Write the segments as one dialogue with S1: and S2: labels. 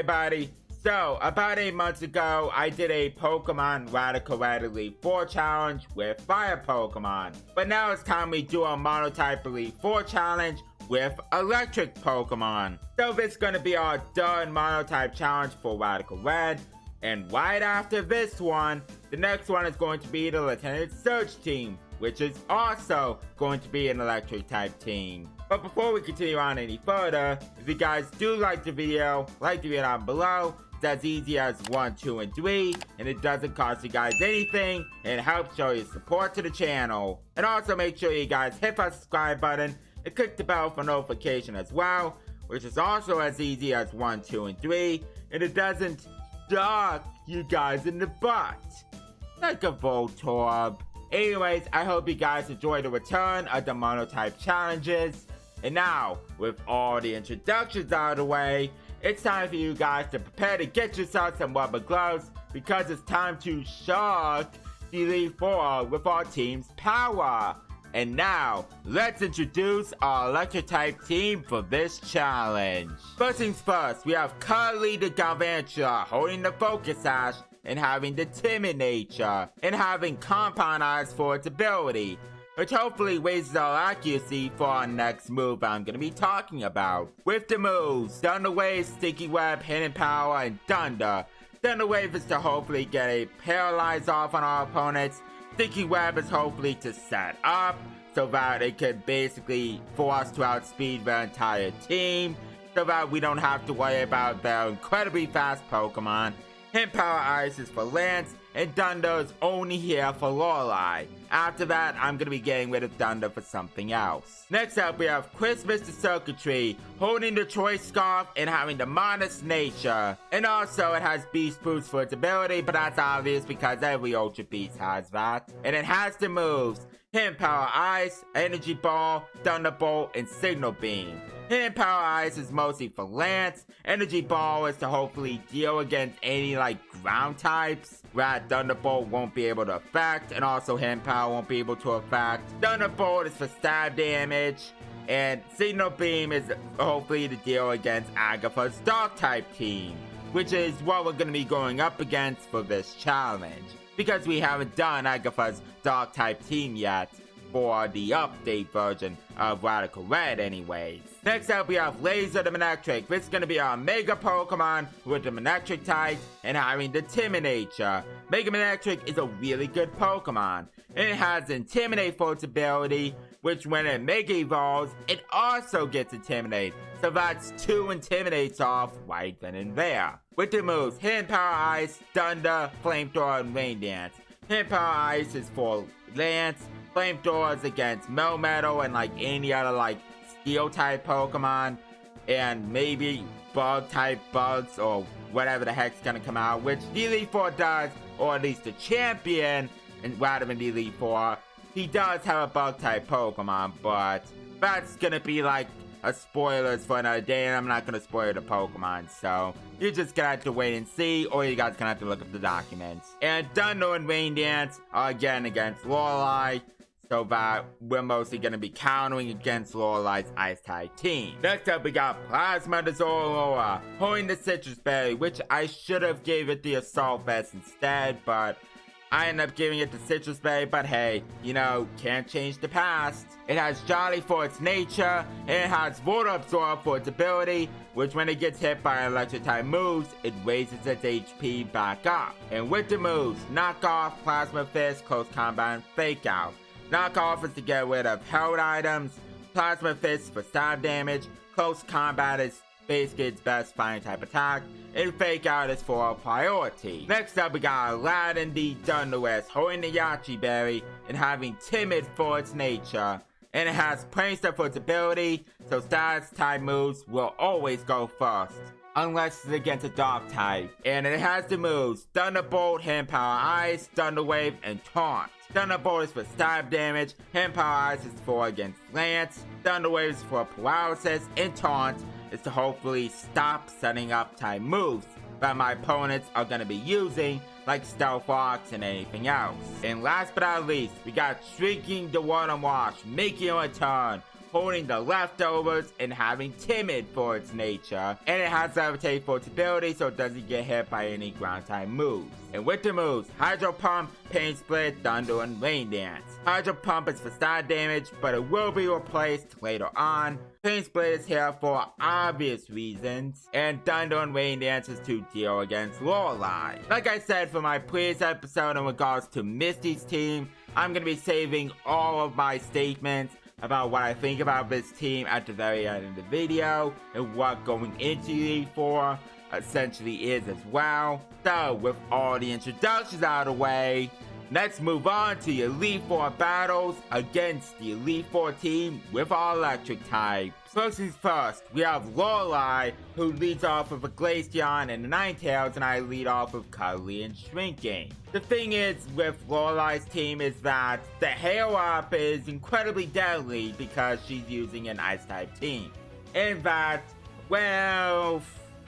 S1: everybody. So, about 8 months ago, I did a Pokemon Radical Red Elite 4 challenge with Fire Pokemon. But now it's time we do a Monotype Elite 4 challenge with Electric Pokemon. So this is going to be our done Monotype challenge for Radical Red. And right after this one, the next one is going to be the Lieutenant Surge team, which is also going to be an Electric type team. But before we continue on any further, if you guys do like the video down below. It's as easy as 1, 2, and 3, and it doesn't cost you guys anything, and it helps show your support to the channel. And also make sure you guys hit that subscribe button and click the bell for notification as well, which is also as easy as 1, 2, and 3, and it doesn't suck you guys in the butt like a Voltorb. Anyways, I hope you guys enjoy the return of the Monotype challenges. And now, with all the introductions out of the way, it's time for you guys to prepare to get yourself some rubber gloves, because it's time to shock the Elite Four with our team's power. And now, let's introduce our Electric type team for this challenge. First things first, we have currently the Galvantula holding the Focus Sash and having the Timid Nature, and having Compound Eyes for its ability, which hopefully raises our accuracy for our next move I'm going to be talking about. With the moves, Thunder Wave, Sticky Web, Hidden Power, and Thunder. Thunder Wave is to hopefully get a Paralyze off on our opponents. Sticky Web is hopefully to set up, so that it could basically force us to outspeed their entire team, so that we don't have to worry about their incredibly fast Pokemon. Hidden Power Ice is for Lance, and Thunder is only here for Lorelei. After that, I'm going to be getting rid of Thunder for something else. Next up, we have Christmas the Circuitry, holding the Choice Scarf and having the Modest Nature. And also, it has Beast Boost for its ability, but that's obvious because every Ultra Beast has that. And it has the moves Hidden Power Ice, Energy Ball, Thunderbolt, and Signal Beam. Hidden Power Ice is mostly for Lance. Energy Ball is to hopefully deal against any ground types that Thunderbolt won't be able to affect, and also Hidden Power won't be able to affect. Thunderbolt is for stab damage, and Signal Beam is hopefully to deal against Agatha's Dark type team, which is what we're going to be going up against for this challenge, because we haven't done Agatha's Dark type team yet for the update version of Radical Red anyways. Next up, we have Laser the Manectric. This is going to be our Mega Pokemon with the Manectric type and having the Timid Nature. Mega Manectric is a really good Pokemon, and it has Intimidate for its ability, which when it Mega Evolves, it also gets Intimidate. So that's 2 Intimidates off right then and there. With the moves Hidden Power Ice, Thunder, Flamethrower, and Rain Dance. Hidden Power Ice is for Lance. Flamethrowers against Melmetal and any other Steel type Pokemon, and maybe Bug type bugs or whatever the heck's gonna come out, which the Elite Four does, or at least the champion, and rather than the Elite Four, he does have a Bug type Pokemon, but that's gonna be a spoilers for another day, and I'm not gonna spoil the Pokemon, so you're just gonna have to wait and see, or you guys gonna have to look up the documents. And Thunder and Rain Dance are again against Lorelei, so that we're mostly going to be countering against Lorelei's Ice-type team. Next up, we got Plasma the Zoroark, holding the Citrus Berry, which I should have gave it the Assault Vest instead, but I ended up giving it the Citrus Berry, but hey, can't change the past. It has Jolly for its nature, and it has Water Absorb for its ability, which when it gets hit by Electric-type moves, it raises its HP back up. And with the moves, Knock Off, Plasma Fist, Close Combat, and Fake Out. Knock Off is to get rid of held items, Plasma Fist for stab damage, Close Combat is basically its best fighting type attack, and Fake Out is for a priority. Next up, we got Aladdin the Thunderous, holding the Yachi Berry and having Timid for its nature. And it has Prankster for its ability, so status type moves will always go first, unless it's against a Dark type. And it has the moves Thunderbolt, Hidden Power Ice, Thunder Wave, and Taunt. Thunderbolt is for stab damage, Hidden Power Ice is for against Lance, Thunder Wave is for paralysis, and Taunt is to hopefully stop setting up type moves that my opponents are going to be using, like Stealth Rocks and anything else. And last but not least, we got Shrieking the Water Wash, making a return, holding the leftovers and having timid for its nature, and it has levitate for its ability so it doesn't get hit by any ground type moves. And with the moves, Hydro Pump, Pain Split, Thunder, and Rain Dance. Hydro Pump is for stat damage, but it will be replaced later on. Pain Split is here for obvious reasons, and Thunder and Rain Dance is to deal against Lorelei. Like I said for my previous episode in regards to Misty's team, I'm going to be saving all of my statements about what I think about this team at the very end of the video, and what going into Elite 4 essentially is as well. So, with all the introductions out of the way, let's move on to the Elite 4 battles against the Elite 4 team with our electric type. First things first, we have Lorelei, who leads off with a Glaceon and a Ninetales, and I lead off with Cuddly and Shrinking. The thing is with Lorelei's team is that the hail up is incredibly deadly because she's using an Ice type team. In that, well,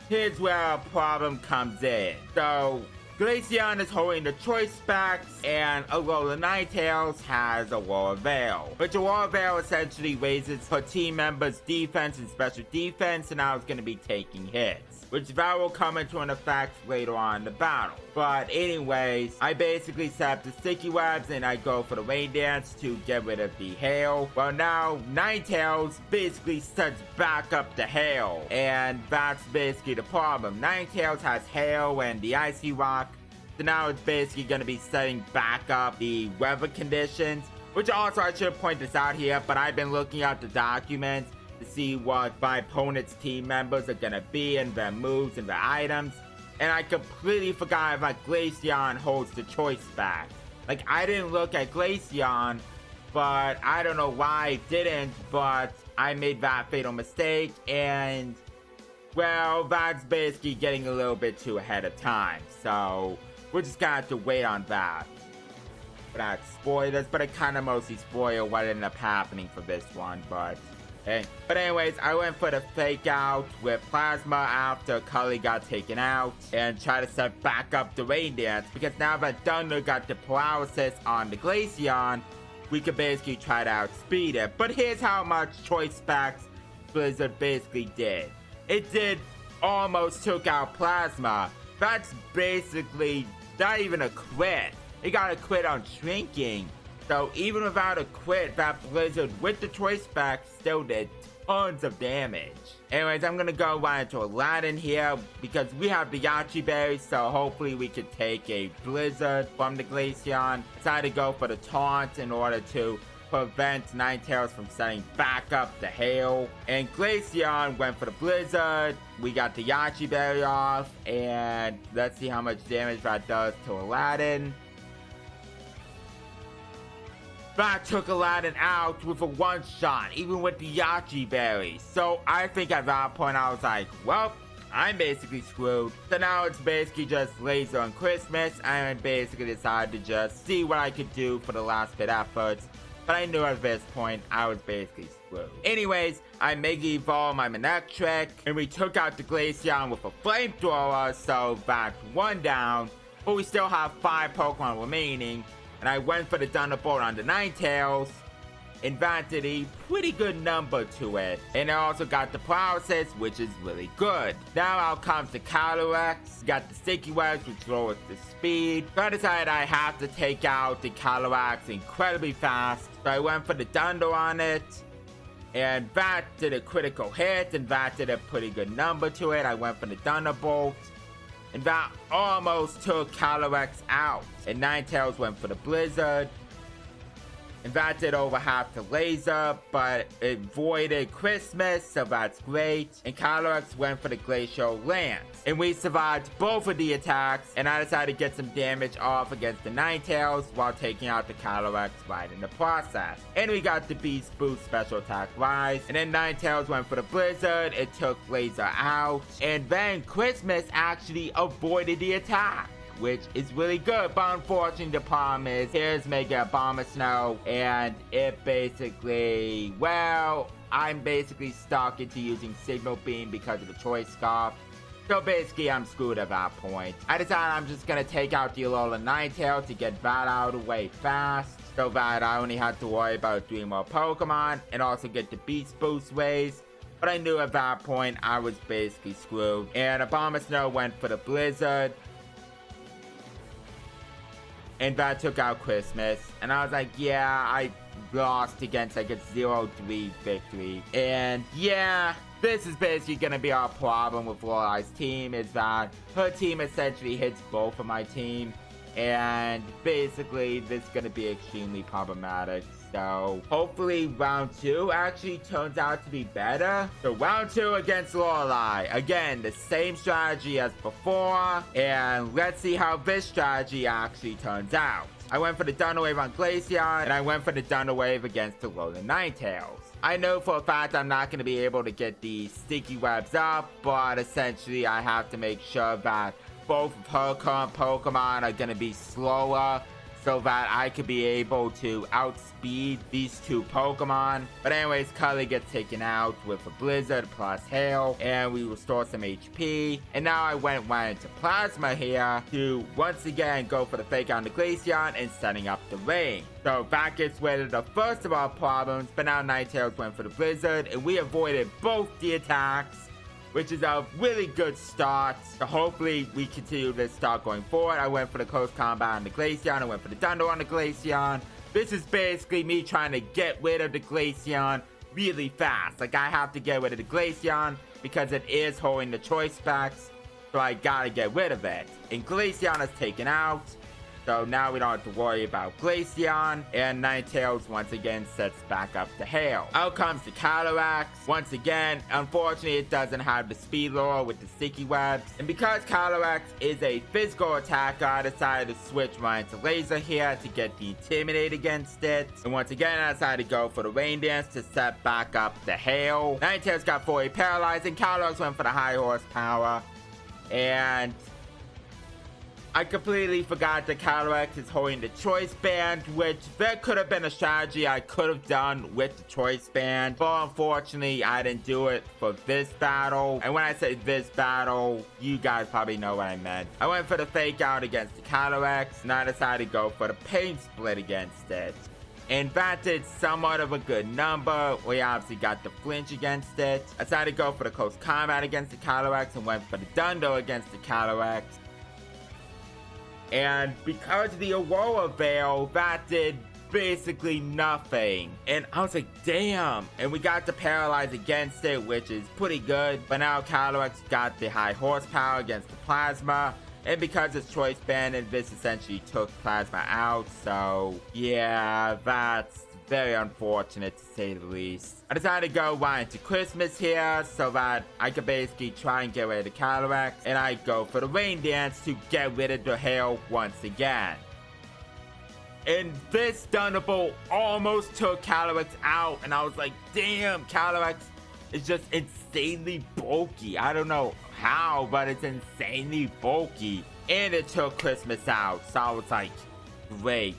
S1: here's where a problem comes in. So, Glaceon is holding the Choice Specs, and Alola Ninetales has Aurora Veil. Which Aurora Veil essentially raises her team members' defense and special defense, and now it's going to be taking hits. Which that will come into an effect later on in the battle. But anyways, I basically set up the Sticky Webs and I go for the Rain Dance to get rid of the hail. Well now, Ninetales basically sets back up the hail. And that's basically the problem. Ninetales has hail and the Icy Rock. So now it's basically going to be setting back up the weather conditions. Which also I should point this out here, but I've been looking at the documents to see what my opponent's team members are gonna be and their moves and their items, and I completely forgot if Glaceon holds the choice back. Like, I didn't look at Glaceon, but I don't know why I didn't, but I made that fatal mistake, and well, that's basically getting a little bit too ahead of time, so we're just gonna have to wait on that. But not spoilers, but it kind of mostly spoiled what ended up happening for this one, but hey. But anyways, I went for the fake out with Plasma after Cully got taken out and try to set back up the Rain Dance, because now that Thunder got the paralysis on the Glaceon, we could basically try to outspeed it. But here's how much Choice Specs Blizzard basically did. It did almost took out Plasma. That's basically not even a crit. It got a crit on Shrinking. So even without a crit, that Blizzard with the Choice Specs still did tons of damage. Anyways, I'm gonna go right into Aladdin here because we have the Yachi Berry, so hopefully we could take a Blizzard from the Glaceon. Decided to go for the Taunt in order to prevent Ninetales from setting back up the hail. And Glaceon went for the Blizzard. We got the Yachi Berry off, and let's see how much damage that does to Aladdin. That took Aladdin out with a one-shot, even with the Yachi Berry. So I think at that point I was like, well, I'm basically screwed. So now it's basically just Laser and Christmas, and I basically decided to just see what I could do for the last bit efforts. But I knew at this point I was basically screwed. Anyways, I Mega Evolved my Manectric, and we took out the Glaceon with a Flamethrower, so that's one down. But we still have 5 Pokemon remaining. And I went for the Thunderbolt on the Ninetales, and that did a pretty good number to it. And I also got the Paralysis, which is really good. Now out comes the Calyrex, got the Sticky Webs, which lowers the speed. So I decided I have to take out the Calyrex incredibly fast. So I went for the Thunder on it, and that did a critical hit, and that did a pretty good number to it. I went for the Thunderbolt, and that almost took Calyrex out. And Ninetales went for the Blizzard. And that did over half the Laser, but it voided Christmas, so that's great. And Calyrex went for the Glacial Lance. And we survived both of the attacks, and I decided to get some damage off against the Ninetales while taking out the Calyrex right in the process. And we got the Beast Boost Special Attack Rise. And then Ninetales went for the Blizzard, it took Laser out. And then Christmas actually avoided the attack, which is really good, but unfortunately the problem is, here's Mega Abomasnow, and it basically, well, I'm basically stuck into using Signal Beam because of the Choice Scarf. So basically I'm screwed at that point. I decided I'm just gonna take out the Alola Ninetales to get that out of the way fast. so that I only had to worry about 3 more Pokemon and also get the Beast Boost ways. But I knew at that point I was basically screwed. And Abomasnow went for the Blizzard. And that took out Christmas. And I was like, yeah, I lost against like a 0-3 victory. And yeah, this is basically going to be our problem with Lorelei's team, is that her team essentially hits both of my team. And basically, this is going to be extremely problematic. So hopefully round 2 actually turns out to be better. So round 2 against Lorelei. Again, the same strategy as before. And let's see how this strategy actually turns out. I went for the Thunder Wave on Glaceon, and I went for the Thunder Wave against the Alolan Ninetales. I know for a fact I'm not going to be able to get the sticky webs up, but essentially I have to make sure that both of her current Pokemon are going to be slower so that I could be able to outspeed these 2 Pokemon. But anyways, Cully gets taken out with a Blizzard plus Hail, and we restore some HP. And now I went into Plasma here to once again go for the Fake on the Glaceon and setting up the rain. So that gets rid of the first of our problems, but now Ninetales went for the Blizzard, and we avoided both the attacks, which is a really good start. So hopefully we continue this start going forward. I went for the close combat on the Glaceon. I went for the Thunder on the Glaceon. This is basically me trying to get rid of the Glaceon really fast. Like, I have to get rid of the Glaceon because it is holding the choice specs. So I gotta get rid of it. And Glaceon is taken out. So now we don't have to worry about Glaceon, and Ninetales once again sets back up the Hail. Out comes the Calyrex. Once again, unfortunately it doesn't have the speed lure with the sticky webs. And because Calyrex is a physical attacker, I decided to switch right into Laser here to get the Intimidate against it. And once again, I decided to go for the Rain Dance to set back up the Hail. Ninetales got fully paralyzed, and Calyrex went for the high horsepower. And I completely forgot that Calyrex is holding the Choice Band, which there could have been a strategy I could have done with the Choice Band, but unfortunately I didn't do it for this battle. And when I say this battle, you guys probably know what I meant. I went for the Fake Out against the Calyrex, and I decided to go for the Pain Split against it. And that did somewhat of a good number. We obviously got the flinch against it. I decided to go for the close combat against the Calyrex and went for the Dundo against the Calyrex. And because of the Aurora Veil, that did basically nothing. And I was like, damn. And we got the Paralyze against it, which is pretty good. But now Calyrex got the high horsepower against the Plasma. And because it's Choice Banded, this essentially took Plasma out. So yeah, that's very unfortunate to say the least. I decided to go right into Christmas here so that I could basically try and get rid of the Calyrex, and I go for the Rain Dance to get rid of the Hail once again. And this Thunderbolt almost took Calyrex out, and I was like, damn, Calyrex is just insanely bulky. I don't know how, but it's insanely bulky. And it took Christmas out, so I was like, great,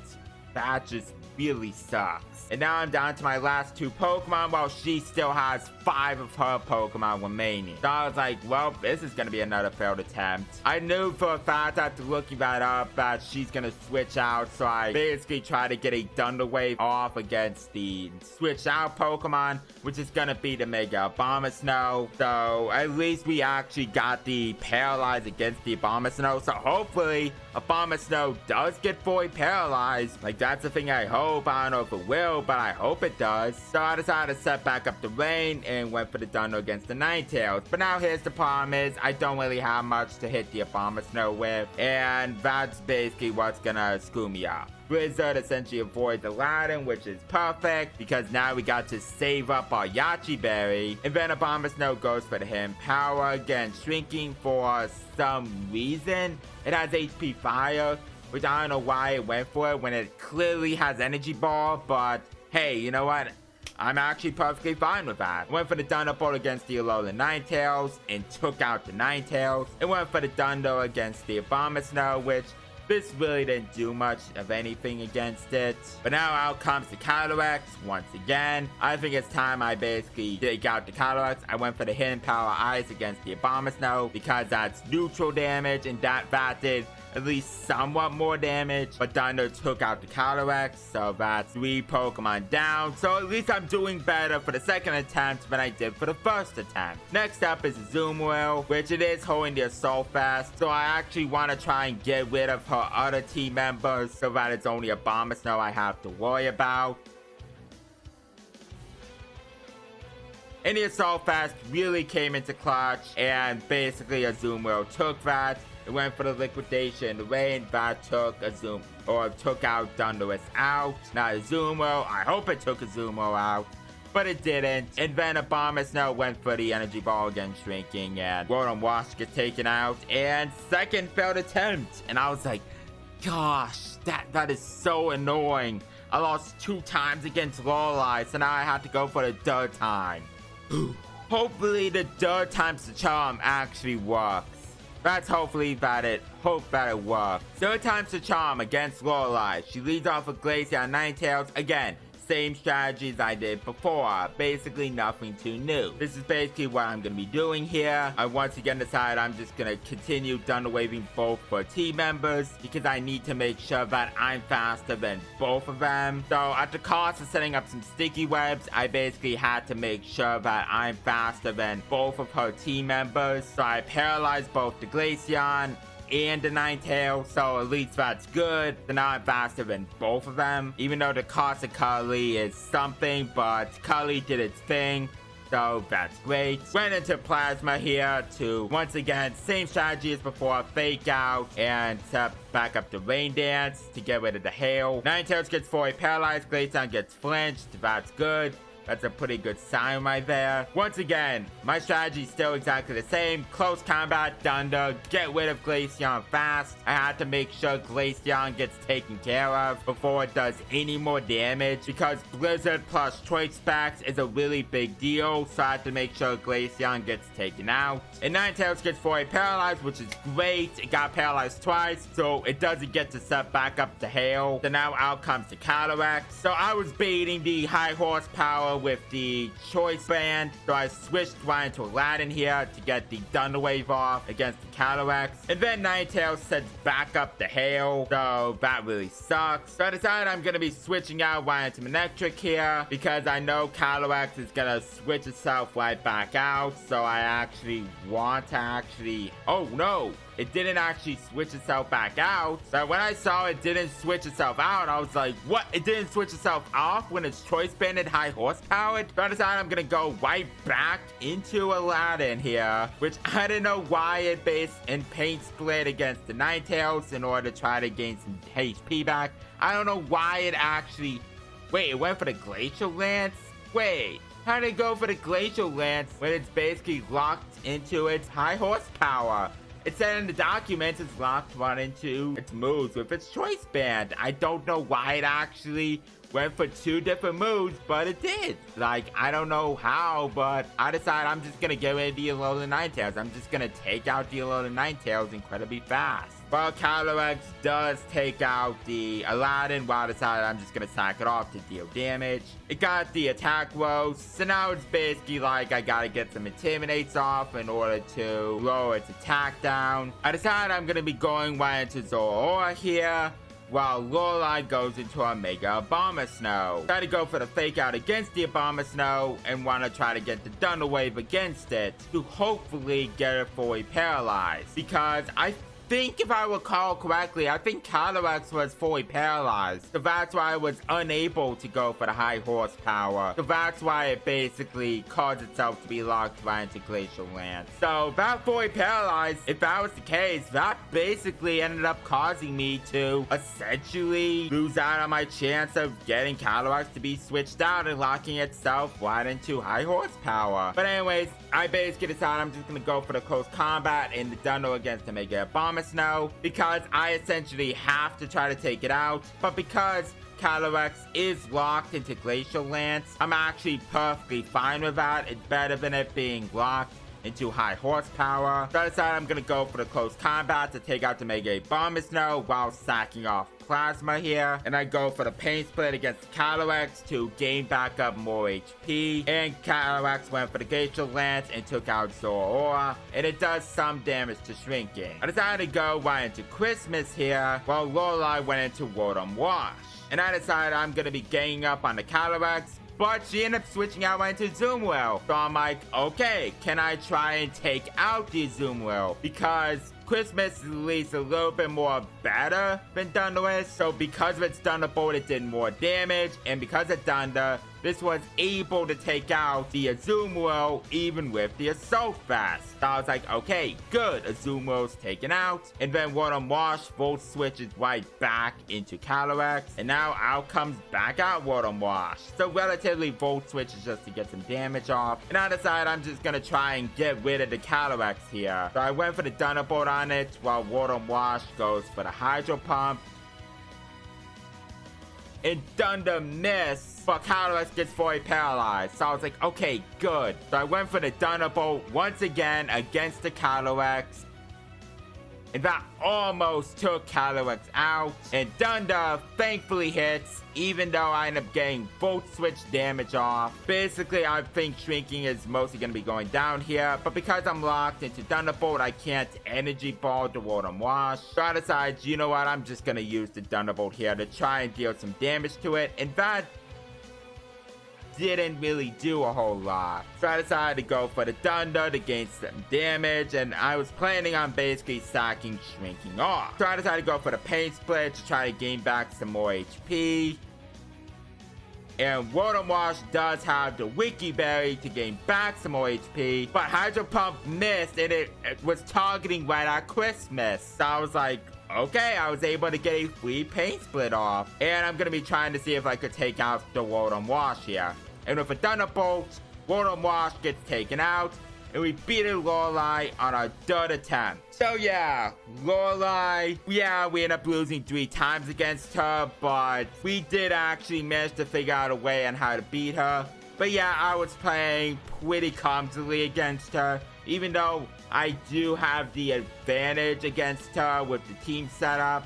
S1: that just really sucks. And now I'm down to my last 2 Pokemon while she still has 5 of her Pokemon remaining. So I was like, well, this is going to be another failed attempt. I knew for a fact after looking that up that she's going to switch out. So I basically tried to get a Thunder Wave off against the switch out Pokemon, which is going to be the Mega Abomasnow. So at least we actually got the Paralyze against the Abomasnow. So hopefully Abomasnow does get fully paralyzed. Like, that's the thing I hope. I don't know if it will, but I hope it does. So I decided to set back up the rain and went for the Dundo against the Ninetales. But now here's the problem is I don't really have much to hit the Abomasnow with, and that's basically what's gonna screw me up. Blizzard essentially avoids Aladdin, which is perfect because now we got to save up our Yachi Berry. And then Abomasnow goes for the Hidden Power, again shrinking for some reason. It has HP Fire, which I don't know why it went for it when it clearly has Energy Ball, but hey, you know what? I'm actually perfectly fine with that. Went for the Thunderbolt against the Alolan Ninetales and took out the Ninetales. And went for the Dundo against the Abomasnow, which this really didn't do much of anything against it. But now out comes the Calyrex once again. I think it's time I basically take out the Calyrex. I went for the Hidden Power Ice against the Abomasnow because that's neutral damage, and that did at least somewhat more damage, but Thunder took out the Calyrex, so that's 3 Pokemon down. So at least I'm doing better for the second attempt than I did for the first attempt. Next up is Azumarill, which it is holding the Assault Vest, so I actually want to try and get rid of her other team members so that it's only a Abomasnow I have to worry about. And the Assault Vest really came into clutch, and basically Azumarill took that. It went for the Liquidation. The rain that took took out Thundurus out. Now Azumarill, I hope it took Azumarill out, but it didn't. And then Abomasnow went for the Energy Ball again, shrinking, and Rotom Wash gets taken out. And second failed attempt, and I was like, gosh, that is so annoying. I lost 2 times against Lorelei, so now I have to go for the third time. Hopefully the third time's the charm actually works. That's hope that it works. Third time's the charm against Lorelei. She leads off with Glaceon and Ninetales. Again, same strategies I did before. Basically nothing too new. This is basically what I'm going to be doing here. I once again decided I'm just going to continue Thunder Waving both for team members because I need to make sure that I'm faster than both of them. So at the cost of setting up some sticky webs, I basically had to make sure that I'm faster than both of her team members. So I paralyzed both the Glaceon and the Ninetales, so at least that's good. So now I'm faster than both of them, even though the cost of Cully is something, but Cully did its thing, so that's great. Went into Plasma here to, once again, same strategy as before, Fake Out and set back up the Rain Dance to get rid of the Hail. Ninetales gets fully paralyzed, Glaceon gets flinched, that's good. That's a pretty good sign right there. Once again, my strategy is still exactly the same. Close combat, Thunder, get rid of Glaceon fast. I had to make sure Glaceon gets taken care of before it does any more damage, because Blizzard plus Choice Specs is a really big deal, so I had to make sure Glaceon gets taken out. And Ninetales gets fully paralyzed, which is great. It got paralyzed twice, so it doesn't get to set back up to Hail. So now out comes the Calyrex. So I was baiting the high horsepower with the Choice Band, so I switched right into Aladdin here to get the Thunder Wave off against the Calyrex. And then Ninetales sets back up the Hail, so that really sucks. So I decided I'm going to be switching out right into Manectric here, because I know Calyrex is going to switch itself right back out, so I actually want to oh no! It didn't actually switch itself back out. So when I saw it didn't switch itself out, I was like, what? It didn't switch itself off when it's Choice Banded high horsepower? So I decided I'm gonna go right back into Aladdin here, which I didn't know why it based in Paint Split against the Ninetales in order to try to gain some HP back. I don't know why it actually... Wait, it went for the Glacial Lance? Wait, how did it go for the Glacial Lance when it's basically locked into its high horsepower? It said in the documents it's locked right into its moves with its Choice Band. I don't know why it actually went for 2 different moves, but it did. Like, I don't know how, but I decided I'm just gonna get rid of the Alolan Ninetales. I'm just gonna take out the Alolan Ninetales incredibly fast. Well, Calyrex does take out the Aladdin, while I decided I'm just gonna sack it off to deal damage. It got the attack roast, so now it's basically like I gotta get some Intimidates off in order to lower its attack down. I decided I'm gonna be going right into Zoroark here, while Lorelei goes into a Mega Abomasnow. Try to go for the Fake Out against the Abomasnow and want to try to get the Thunder Wave against it to hopefully get it fully paralyzed, because I think, if I recall correctly, I think Calyrex was fully paralyzed. So that's why I was unable to go for the high horsepower. So that's why it basically caused itself to be locked right into Glacial Lance. So that fully paralyzed, if that was the case, that basically ended up causing me to essentially lose out on my chance of getting Calyrex to be switched out and locking itself right into high horsepower. But anyways, I basically decided I'm just going to go for the close combat in the Thunder against the Mega Abomasnow, because I essentially have to try to take it out. But because Calyrex is locked into Glacial Lance, I'm actually perfectly fine with that. It's better than it being locked into high horsepower. So I decided I'm going to go for the close combat to take out the Mega Abomasnow while sacking off Plasma here. And I go for the Pain Split against Calyrex to gain back up more HP. And Calyrex went for the Glacial Lance and took out Zoroark. And it does some damage to Shrinking. I decided to go right into Christmas here, while Lorelei went into Rotom Wash. And I decided I'm going to be ganging up on the Calyrex, but she ended up switching out into Azumarill. So I'm like, okay, can I try and take out the Azumarill? Because Christmas is at least a little bit more better than Thundurus. So because of its Thunderbolt, it did more damage. And because of Thunder, this was able to take out the Azumarill even with the Assault Vest. So I was like, okay, good. Azumarill's taken out. And then Rotom Wash Volt switches right back into Calyrex. And now out comes back out Rotom Wash. So relatively Volt switches just to get some damage off. And I decided I'm just going to try and get rid of the Calyrex here. So I went for the Thunderbolt on it, while Rotom Wash goes for the Hydro Pump. And Thunder missed, but Calyrex gets fully paralyzed. So I was like, okay, good. So I went for the Thunderbolt once again against the Calyrex. And that almost took Calyrex out. And Thunder thankfully hits, even though I end up getting Volt Switch damage off. Basically, I think Shrinking is mostly going to be going down here. But because I'm locked into Thunderbolt, I can't Energy Ball the Rotom Wash. So I decided, you know what, I'm just going to use the Thunderbolt here to try and deal some damage to it. And that didn't really do a whole lot. So I decided to go for the Thunder to gain some damage, and I was planning on basically sacking Shrinking off. So I decided to go for the Pain Split to try to gain back some more HP. And Rotom Wash does have the Wiki Berry to gain back some more HP, but Hydro Pump missed and it was targeting right at Christmas. So I was like, okay, I was able to get a free Pain Split off. And I'm going to be trying to see if I could take out the Rotom Wash here. And with a Thunderbolt, Rotom Wash gets taken out. And we beat Lorelei on our third attempt. So yeah, Lorelei, yeah, we ended up losing 3 times against her. But we did actually manage to figure out a way on how to beat her. But yeah, I was playing pretty clumsily against her. Even though I do have the advantage against her with the team setup.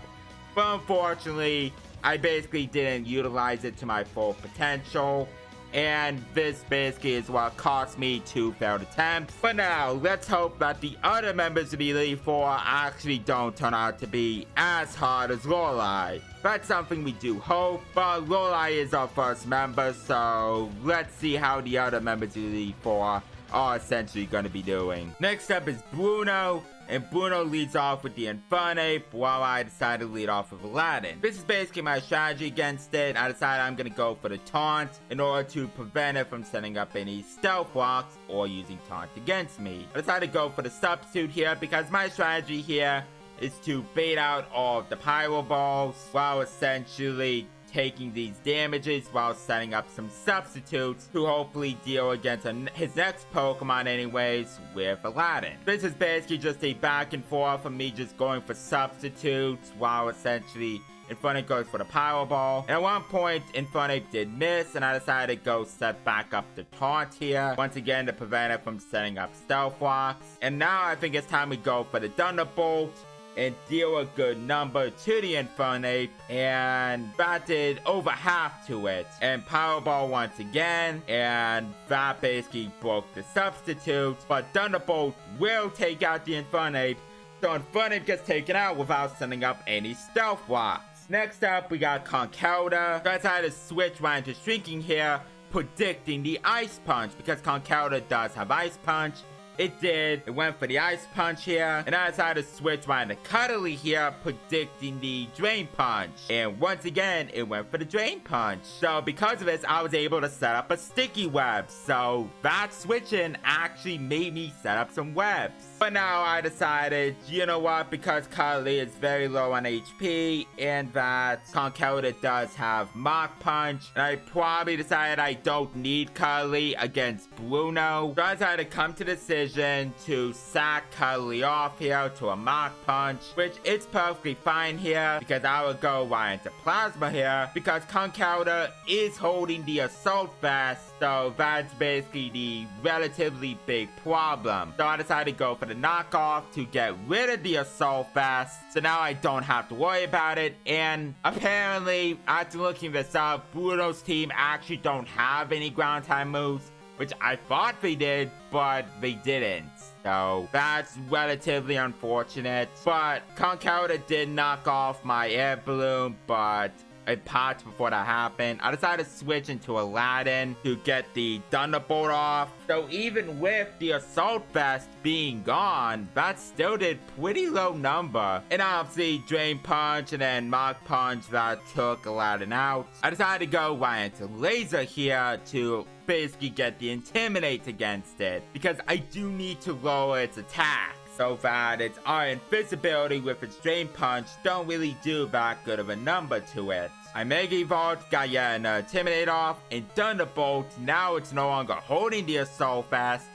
S1: But unfortunately, I basically didn't utilize it to my full potential. And this basically is what cost me 2 failed attempts. But now, let's hope that the other members of the Elite Four actually don't turn out to be as hard as Lorelei. That's something we do hope, but Lorelei is our first member, so let's see how the other members of the Elite Four are essentially going to be doing. Next up is Bruno. And Bruno leads off with the Infernape, while I decided to lead off with Aladdin. This is basically my strategy against it. I decided I'm going to go for the Taunt in order to prevent it from setting up any Stealth Rocks or using Taunt against me. I decided to go for the Substitute here because my strategy here is to bait out all of the Pyro Balls while essentially taking these damages while setting up some substitutes to hopefully deal against his next Pokemon anyways with Aladdin. This is basically just a back and forth of me just going for substitutes while essentially Infernape goes for the Pyro Ball. And at one point, Infernape did miss, and I decided to go set back up the Taunt here, once again to prevent it from setting up Stealth Rocks. And now I think it's time we go for the Thunderbolt and deal a good number to the Infernape, and that did over half to it. And Powerball once again, and that basically broke the substitute, but Thunderbolt will take out the Infernape, so Infernape gets taken out without sending up any Stealth Rocks. Next up, we got Conkeldurr. So I decided to switch right into Shrinking here, predicting the Ice Punch, because Conkeldurr does have Ice Punch. It did. It went for the Ice Punch here. And I decided to switch right into Cuddly here, predicting the Drain Punch. And once again, it went for the Drain Punch. So because of this, I was able to set up a Sticky Web. So that switching actually made me set up some webs. But now I decided, you know what, because Cuddly is very low on HP, and that Conkeldurr does have Mach Punch, and I probably decided I don't need Cuddly against Bruno. So I decided to come to the decision to sack Cuddly off here to a Mach Punch, which it's perfectly fine here, because I would go right into Plasma here, because Conkeldurr is holding the Assault Vest, so that's basically the relatively big problem. So I decided to go for the knockoff to get rid of the Assault Vest. So now I don't have to worry about it. And apparently, after looking this up, Bruno's team actually don't have any ground type moves, which I thought they did, but they didn't. So that's relatively unfortunate. But Conkeldurr did knock off my air balloon, but it popped before that happened. I decided to switch into Aladdin to get the Thunderbolt off. So even with the Assault Vest being gone, that still did pretty low number. And obviously Drain Punch and then Mach Punch that took Aladdin out. I decided to go right into Laser here to basically get the Intimidate against it, because I do need to lower its attack so that its invisibility with its Drain Punch don't really do that good of a number to it. I Mega Evolved, got an Intimidate off, and Thunderbolt, now it's no longer holding the Assault Vest.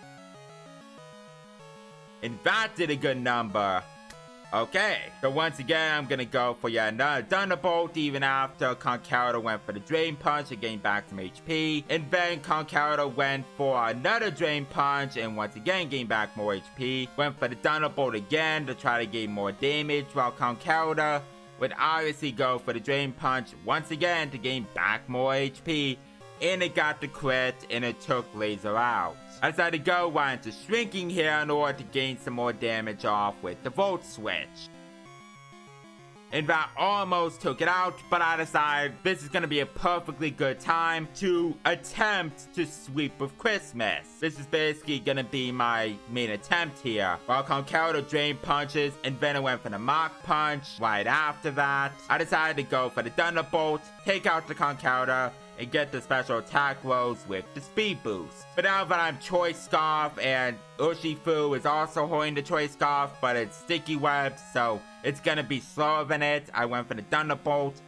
S1: And that did a good number. Okay, so once again, I'm gonna go for another Thunderbolt, even after Conkeldurr went for the Drain Punch and gained back some HP. And then Conkeldurr went for another Drain Punch and once again gained back more HP. Went for the Thunderbolt again to try to gain more damage, while Conkeldurr would obviously go for the Drain Punch once again to gain back more HP. And it got the crit and it took Laser out. I decided to go right into Shrinking here in order to gain some more damage off with the Volt Switch. And that almost took it out, but I decided this is going to be a perfectly good time to attempt to sweep with Christmas. This is basically going to be my main attempt here. While Conkeldurr Drain Punches and then I went for the Mach Punch right after that, I decided to go for the Thunderbolt, take out the Conkeldurr, and get the special attack rolls with the speed boost. But now that I'm Choice Scarf and Urshifu is also holding the Choice Scarf, but it's Sticky Webs, so it's gonna be slower than it. I went for the Thunderbolt.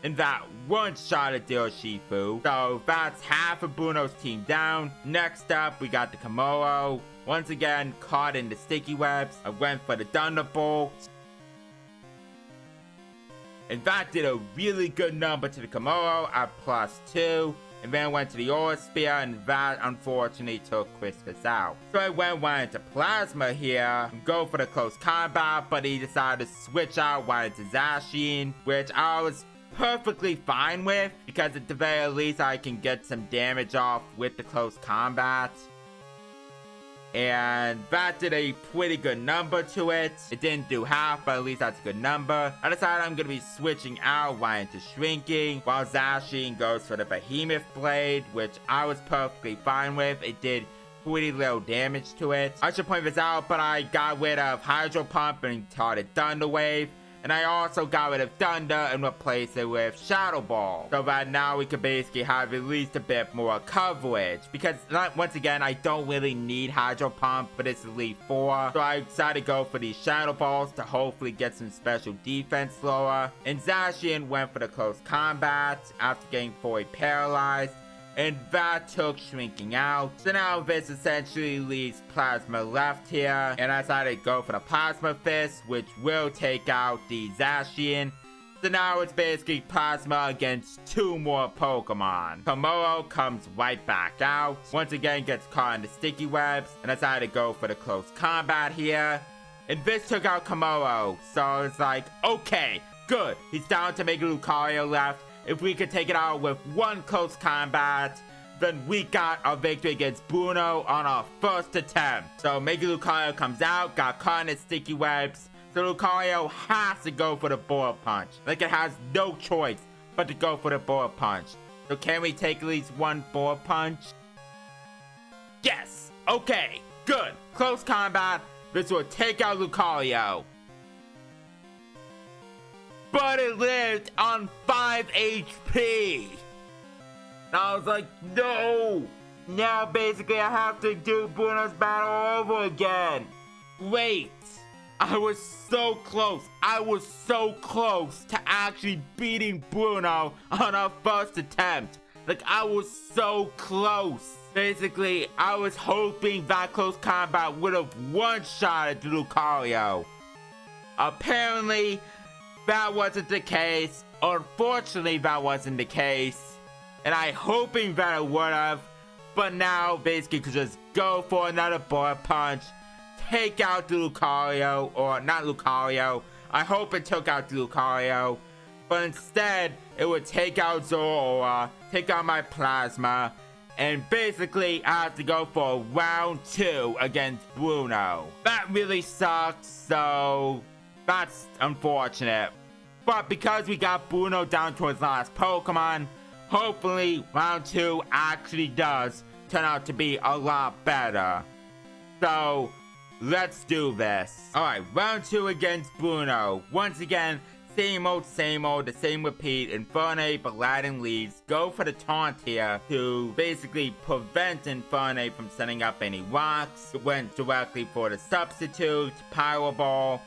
S1: And that one-shotted the Urshifu. So that's half of Bruno's team down. Next up, we got the Komoro. Once again, caught in the Sticky Webs. I went for the Thunderbolt. And that did a really good number to the Komoro at +2. And then went to the Aura Spear, and that unfortunately took Christmas out. So I went into Plasma here, go for the close combat, but he decided to switch out right into Zacian, which I was perfectly fine with, because at the very least I can get some damage off with the close combat. And that did a pretty good number to it. It didn't do half, but at least that's a good number. I decided I'm going to be switching out right into Shrinking, while Zacian goes for the Behemoth Blade, which I was perfectly fine with. It did pretty little damage to it. I should point this out, but I got rid of Hydro Pump and started Thunder Wave. And I also got rid of Thunder and replaced it with Shadow Ball. So that now we could basically have at least a bit more coverage. Because, once again, I don't really need Hydro Pump for this Elite 4. So I decided to go for these Shadow Balls to hopefully get some special defense slower. And Zacian went for the close combat after getting fully paralyzed. And that took Shrinking out. So now this essentially leaves Plasma left here. And I decided to go for the Plasma Fist, which will take out the Zacian. So now it's basically Plasma against 2 more Pokemon. Komoro comes right back out. Once again gets caught in the Sticky Webs. And I decided to go for the close combat here. And this took out Komoro. So it's like, okay, good. He's down to Mega Lucario left. If we could take it out with 1 close combat, then we got a victory against Bruno on our first attempt. So Mega Lucario comes out, got caught in its Sticky Webs. So Lucario has to go for the Bullet Punch. Like, it has no choice but to go for the Bullet Punch. So can we take at least 1 Bullet Punch? Yes! Okay, good. Close combat. This will take out Lucario. But it lived on 5 HP. And I was like, no. Now basically I have to do Bruno's battle all over again. Wait. I was so close. I was so close to actually beating Bruno on our first attempt. Like, I was so close. Basically, I was hoping that close combat would have one-shotted Lucario. Apparently, that wasn't the case. Unfortunately, that wasn't the case. And I'm hoping that it would have. But now, basically, could just go for another bullet punch, take out the Lucario, or not Lucario. I hope it took out the Lucario, but instead it would take out Zoroark, take out my Plasma, and basically I have to go for round 2 against Bruno. That really sucks, so that's unfortunate. But because we got Bruno down to his last Pokemon, hopefully round 2 actually does turn out to be a lot better. So let's do this. Alright, round 2 against Bruno. Once again, same old, the same repeat. Infernape, Aladdin leads. Go for the taunt here to basically prevent Infernape from setting up any rocks. Went directly for the substitute. Power Ball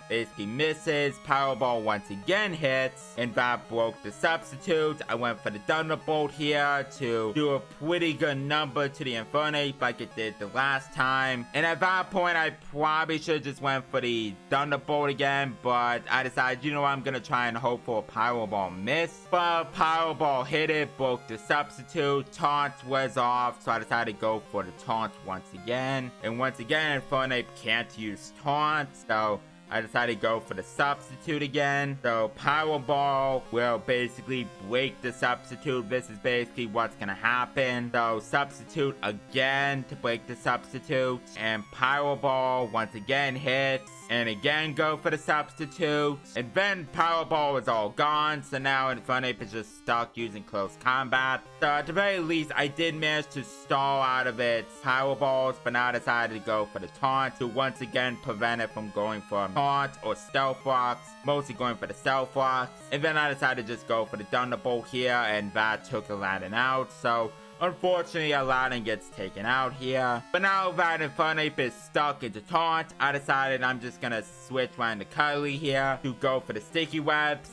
S1: basically misses. Power Ball once again hits, and that broke the substitute. I went for the Thunderbolt here to do a pretty good number to the Infernape like it did the last time. And at that point, I probably should have just went for the Thunderbolt again, but I decided, you know what, I'm gonna try and hope for a Power Ball miss. But Power Ball hit it, broke the substitute. Taunt was off, so I decided to go for the Taunt once again. And once again, Infernape can't use Taunt, so I decided to go for the substitute again. So Power Ball will basically break the substitute. This is basically what's gonna happen. So substitute again to break the substitute. And Power Ball once again hits. And again go for the substitute. And then Power Ball is all gone. So now Infernape is just stuck using close combat. So at the very least, I did manage to stall out of its Power Balls. But now I decided to go for the Taunt to once again prevent it from going for a Taunt or Stealth Rocks. Mostly going for the Stealth Rocks. And then I decided to just go for the Thunderbolt here. And that took Aladdin out. So unfortunately, Aladdin gets taken out here. But now that Infernape is stuck into Taunt, I decided I'm just gonna switch around to Cuddly here to go for the Sticky Webs.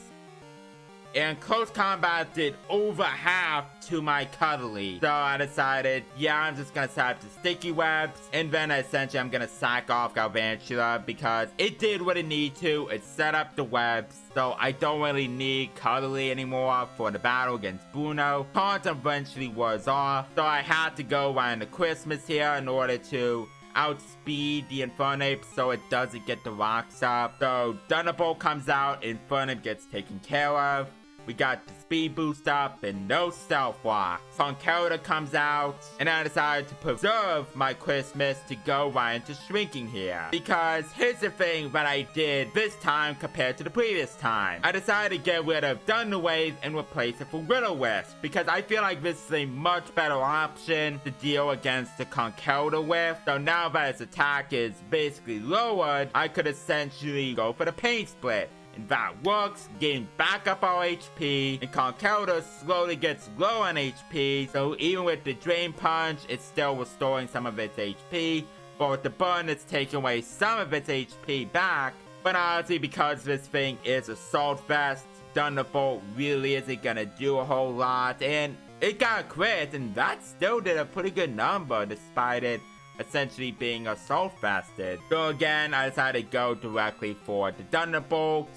S1: And close combat did over half to my Cuddly. So I decided, yeah, I'm just gonna set up the Sticky Webs. And then essentially I'm gonna sack off Galvantula because it did what it needed to. It set up the webs. So I don't really need Cuddly anymore for the battle against Bruno. Taunt eventually was off. So I had to go around to Christmas here in order to outspeed the Infernape so it doesn't get the rocks up. So Thunderbolt comes out, Infernape gets taken care of. We got the speed boost up and no Stealth Rock. Conkeldurr comes out, and I decided to preserve my Christmas to go right into shrinking here. Because here's the thing that I did this time compared to the previous time. I decided to get rid of Thunder Wave and replace it for Will-O-Wisp, because I feel like this is a much better option to deal against the Conkeldurr with. So now that its attack is basically lowered, I could essentially go for the Pain Split. And that works, getting back up our HP, and Conkeldurr slowly gets low on HP, so even with the Drain Punch, it's still restoring some of its HP, but with the burn, it's taking away some of its HP back. But honestly, because this thing is Assault Vest, Thunderbolt really isn't gonna do a whole lot, and it got a crit, and that still did a pretty good number, despite it essentially being Assault Vested. So again, I decided to go directly for the Thunderbolt,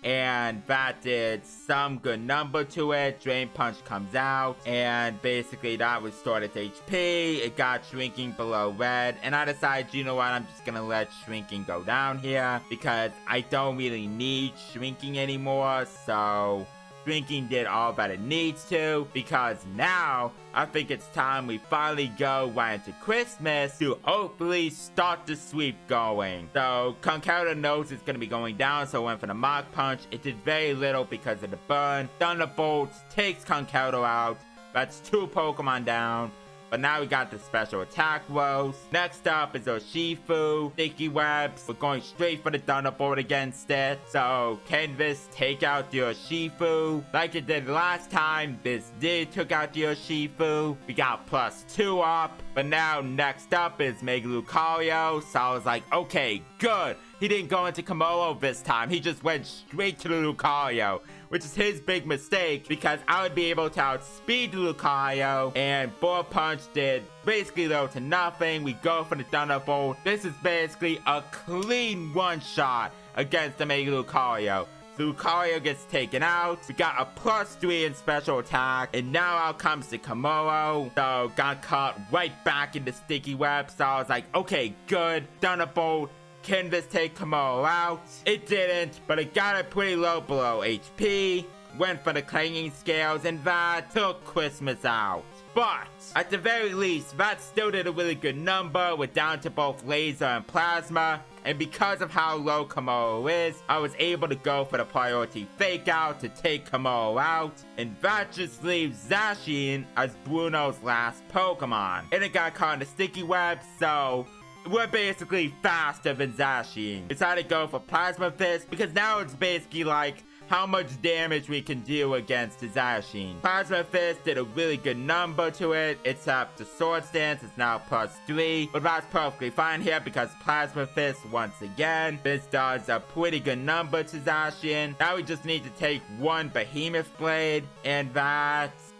S1: and that did some good number to it. Drain Punch comes out, and basically that restored its HP. It got Shrinking below red, and I decided, you know what, I'm just gonna let Shrinking go down here, because I don't really need Shrinking anymore, so Shrinking did all that it needs to, because now I think it's time we finally go right into Christmas to hopefully start the sweep going. So Conkeldurr knows it's going to be going down, so I went for the Mach Punch. It did very little because of the burn. Thunderbolt takes Conkeldurr out. That's 2 Pokemon down. But now we got the special attack rolls. Next up is Urshifu, Sticky Webs. We're going straight for the Thunderbolt against it. So can this take out the Urshifu? Like it did last time, this did took out the Urshifu. We got +2 up. But now next up is Mega Lucario. So I was like, okay, good. He didn't go into Komodo this time. He just went straight to the Lucario, which is his big mistake, because I would be able to outspeed the Lucario, and Bullet Punch did basically little to nothing. We go for the Thunderbolt. This is basically a clean one-shot against the Mega Lucario. Lucario gets taken out. We got a +3 in special attack. And now out comes the Komoro. So got caught right back in the sticky web. So I was like, okay, good. Thunderbolt. Can this take Komoro out? It didn't, but it got it pretty low below HP. Went for the clanging scales, and that took Christmas out. But at the very least, that still did a really good number. We're down to both laser and plasma. And because of how low Komoro is, I was able to go for the priority fake out to take Komoro out. And that just leaves Zacian as Bruno's last Pokemon. And it got caught in the sticky web, so we're basically faster than Zacian. Decided to go for Plasma Fist because now it's basically like how much damage we can do against Zacian. Plasma Fist did a really good number to it. It's up to Sword Stance, it's now +3. But that's perfectly fine here because Plasma Fist, once again, this does a pretty good number to Zacian. Now we just need to take one Behemoth Blade, and that's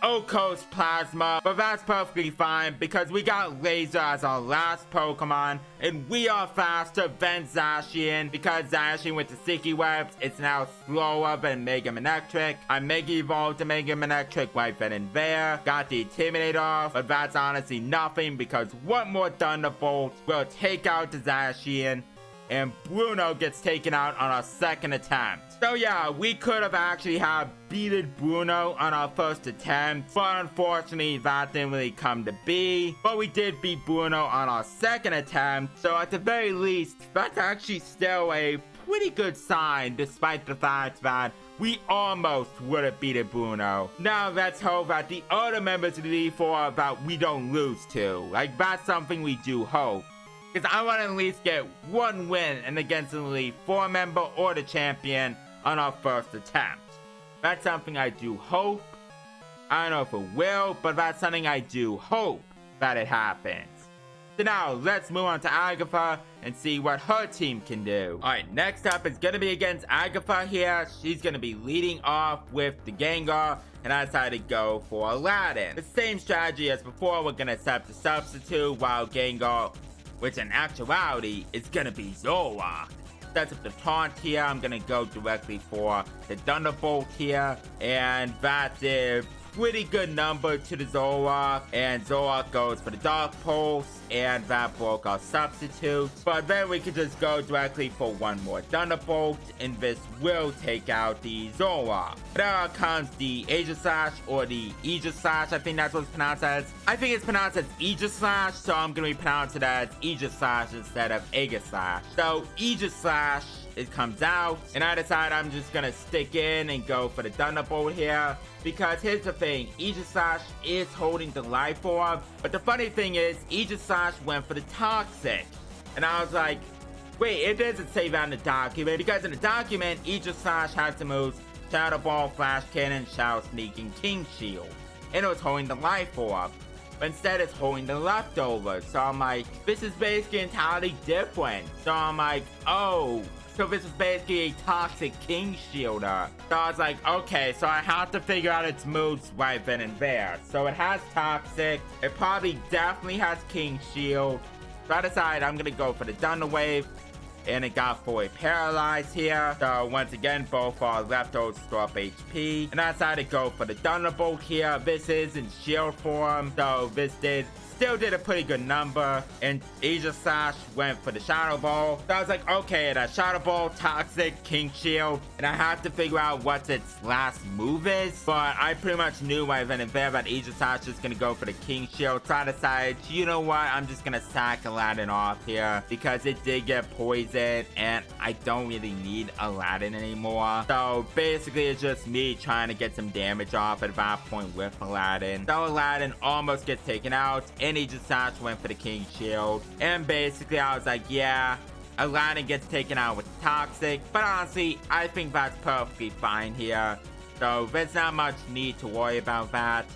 S1: Oko's Plasma, but that's perfectly fine because we got Laser as our last Pokemon, and we are faster than Zacian because Zacian with the sticky webs, it's now slower than Mega Manectric. I Mega Evolved to Mega Manectric right then and there, got the Intimidate off, but that's honestly nothing because one more Thunderbolt will take out the Zacian, and Bruno gets taken out on our second attempt. So yeah, we could have actually beaten Bruno on our first attempt, but unfortunately that didn't really come to be. But we did beat Bruno on our second attempt, so at the very least, that's actually still a pretty good sign despite the fact that we almost would have beaten Bruno. Now let's hope that the other members of the Elite Four that we don't lose to. Like, that's something we do hope. Because I want to at least get one win and against an Elite Four member or the champion on our first attempt. That's something I do hope. I don't know if it will, but that's something I do hope that it happens. So now, let's move on to Agatha and see what her team can do. Alright, next up is going to be against Agatha here. She's going to be leading off with the Gengar, and I decided to go for Aladdin. The same strategy as before, we're going to set the substitute while Gengar, which in actuality is going to be Zoroark. Sets up the taunt here. I'm going to go directly for the Thunderbolt here. And that's a pretty good number to the Zoroark. And Zoroark goes for the Dark Pulse. And that broke our substitute. But then we can just go directly for one more Thunderbolt. And this will take out the Zoroark. There comes the Aegislash or the Aegislash. I think that's what it's pronounced as. I think it's pronounced as Aegislash. So I'm going to be pronouncing it as Aegislash instead of Aegislash. So Aegislash, it comes out. And I decide I'm just going to stick in and go for the Thunderbolt here. Because here's the thing, Aegislash is holding the Life Orb, but the funny thing is, Aegislash went for the Toxic. And I was like, wait, it doesn't say that in the document, because in the document, Aegislash has the moves Shadow Ball, Flash Cannon, Shadow Sneak, and King Shield. And it was holding the Life Orb, but instead it's holding the Leftovers. So I'm like, this is basically entirely different. So I'm like, oh, so this is basically a Toxic King Shielder. So I was like, okay, so I have to figure out its moves right then and there. So it has Toxic. It probably definitely has King Shield. So I decided I'm going to go for the Thunder Wave. And it got fully paralyzed here. So once again, both our leftovers store up HP. And I decided to go for the Thunderbolt here. This is in shield form. So this still did a pretty good number. And Aegislash went for the Shadow Ball. So I was like, okay, that Shadow Ball, Toxic, King Shield. And I have to figure out what its last move is. But I pretty much knew right then and there that Aegislash is going to go for the King Shield. So I decided, you know what? I'm just going to sack Aladdin off here. Because it did get poisoned. And I don't really need Aladdin anymore. So basically, it's just me trying to get some damage off at that point with Aladdin. So Aladdin almost gets taken out. And Aegislash went for the King Shield. And basically, I was like, yeah, Aladdin gets taken out with Toxic. But honestly, I think that's perfectly fine here. So there's not much need to worry about that.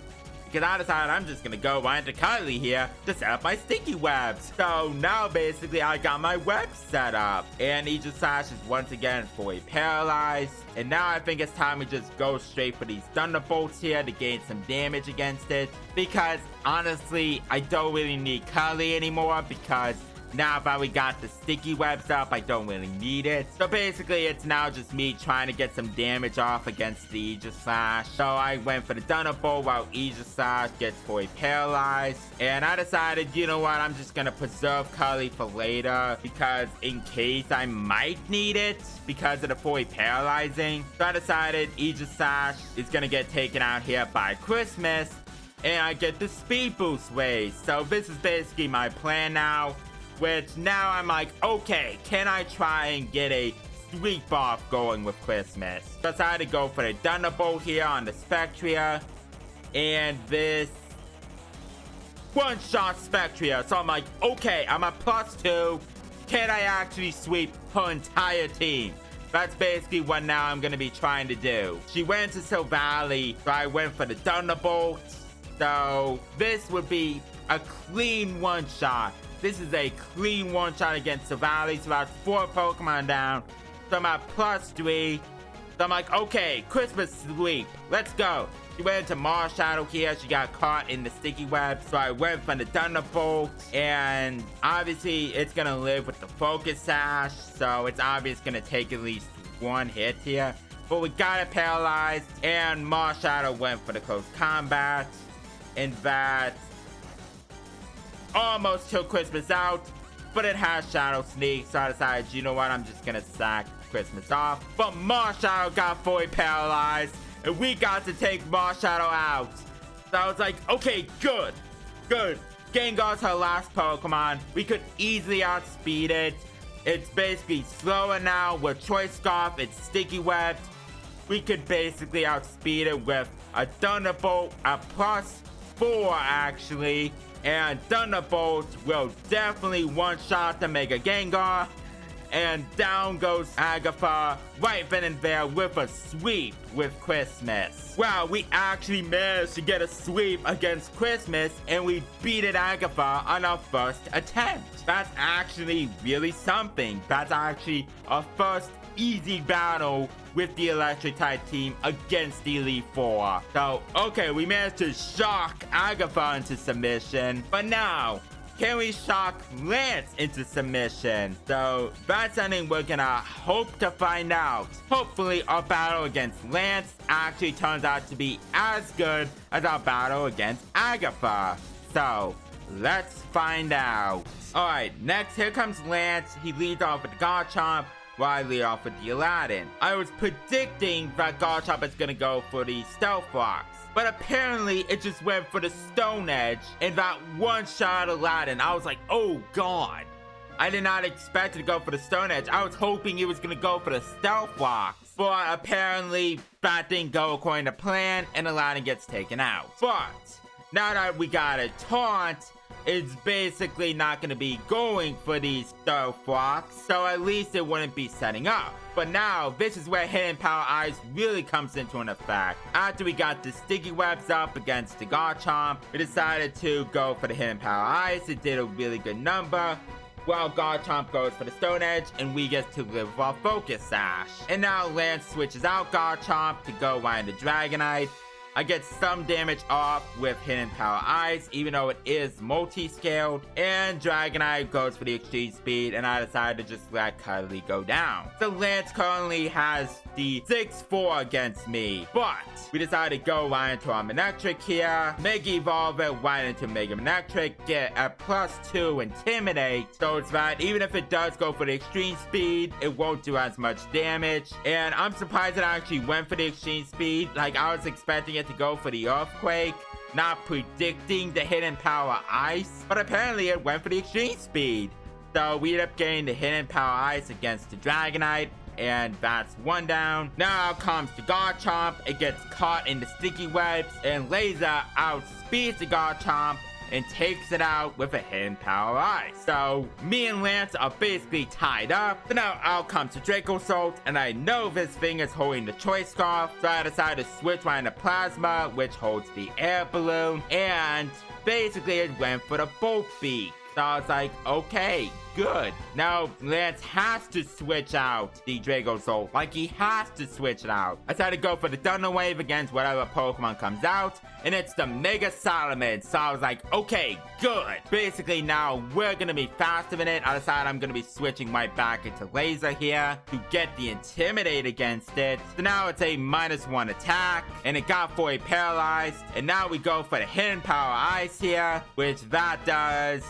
S1: Because I decided I'm just going to go right into Kylie here to set up my sticky webs. So now basically I got my webs set up. And Aegislash is once again fully paralyzed. And now I think it's time to just go straight for these Thunderbolts here to gain some damage against it. Because honestly, I don't really need Kylie anymore because Now that we got the sticky webs up, I don't really need it. So basically, it's now just me trying to get some damage off against the Aegis Slash. So I went for the Thunderbolt while Aegis Slash gets fully paralyzed. And I decided, you know what, I'm just gonna preserve Cully for later, because in case I might need it because of the fully paralyzing. So I decided Aegis Slash is gonna get taken out here by Christmas, and I get the speed boost ways. So this is basically my plan now, which now I'm like, okay, can I try and get a sweep off going with Christmas? So I decided to go for the Thunderbolt here on the Spectria, and this one-shot Spectria. So I'm like, okay, I'm a +2. Can I actually sweep her entire team? That's basically what now I'm going to be trying to do. She went to Silvally, so I went for the Thunderbolt. So this would be a clean one-shot. This is a clean one-shot against Silvally. So that's 4 Pokemon down. So I'm at +3. So I'm like, okay, Christmas sweep. Let's go. She went into Marshadow here. She got caught in the sticky web. So I went for the Thunderbolt. And obviously, it's going to live with the Focus Sash. So it's obvious going to take at least 1 hit here. But we got it paralyzed. And Marshadow went for the close combat. And that almost took Christmas out. But it has Shadow Sneak. So I decided, you know what? I'm just going to sack Christmas off. But Marshadow got fully paralyzed. And we got to take Marshadow out. So I was like, okay, good. Gengar's her last Pokemon. We could easily outspeed it. It's basically slower now with Choice Scarf. It's sticky webbed. We could basically outspeed it with a Thunderbolt, a +4 actually. And Thunderbolt will definitely one-shot the Mega Gengar. And down goes Agatha right then and there with a sweep with Christmas. Wow, we actually managed to get a sweep against Christmas, and we beat Agatha on our first attempt. That's actually really something. That's actually our first easy battle with the Electric type team against the Elite Four. So, okay, we managed to shock Agatha into submission, but now, can we shock Lance into submission? So that's something we're gonna hope to find out. Hopefully our battle against Lance actually turns out to be as good as our battle against Agatha. So let's find out. Alright, next here comes Lance. He leads off with Garchomp while I lead off with the Aladdin. I was predicting that Garchomp is gonna go for the Stealth Rocks, but apparently it just went for the Stone Edge and that one-shot Aladdin. I was like, oh god. I did not expect it to go for the Stone Edge. I was hoping it was going to go for the Stealth Rocks. But apparently that didn't go according to plan and Aladdin gets taken out. But now that we got a taunt, it's basically not going to be going for these Stealth Rocks. So at least it wouldn't be setting up. But now, this is where Hidden Power Ice really comes into an effect. After we got the Sticky Webs up against the Garchomp, we decided to go for the Hidden Power Ice. It did a really good number. Well, Garchomp goes for the Stone Edge, and we get to live with our Focus Sash. And now Lance switches out Garchomp to go right into Dragonite. I get some damage off with Hidden Power Ice, even though it is multi-scaled. And Dragonite goes for the Extreme Speed, and I decided to just let Cuddly go down. So Lance currently has the 6-4 against me, but we decided to go right into our Manectric here. Mega Evolve it right into Mega Manectric, get a +2 Intimidate, so it's that even if it does go for the Extreme Speed, it won't do as much damage. And I'm surprised it actually went for the Extreme Speed. Like, I was expecting it to go for the Earthquake, not predicting the Hidden Power Ice, but apparently it went for the Extreme Speed. So we ended up getting the Hidden Power Ice against the Dragonite, and that's one down. Now comes the Garchomp. It gets caught in the Sticky Webs, and Laser outspeeds the Garchomp and takes it out with a Hidden Power Ice. So me and Lance are basically tied up. So now out comes the Dracozolt, and I know this thing is holding the Choice Scarf, so I decided to switch right into Plasma, which holds the Air Balloon, and basically it went for the Bolt Beak. So I was like, okay, good. Now Lance has to switch out the Dracozolt. Like, he has to switch it out. I decided to go for the Thunder Wave against whatever Pokemon comes out, and it's the Mega Salamence. So I was like, okay, good. Basically, now we're gonna be faster than it. I decided I'm gonna be switching right back into Laser here to get the Intimidate against it. So now it's a -1 attack, and it got fully paralyzed. And now we go for the Hidden Power Ice here, which that does...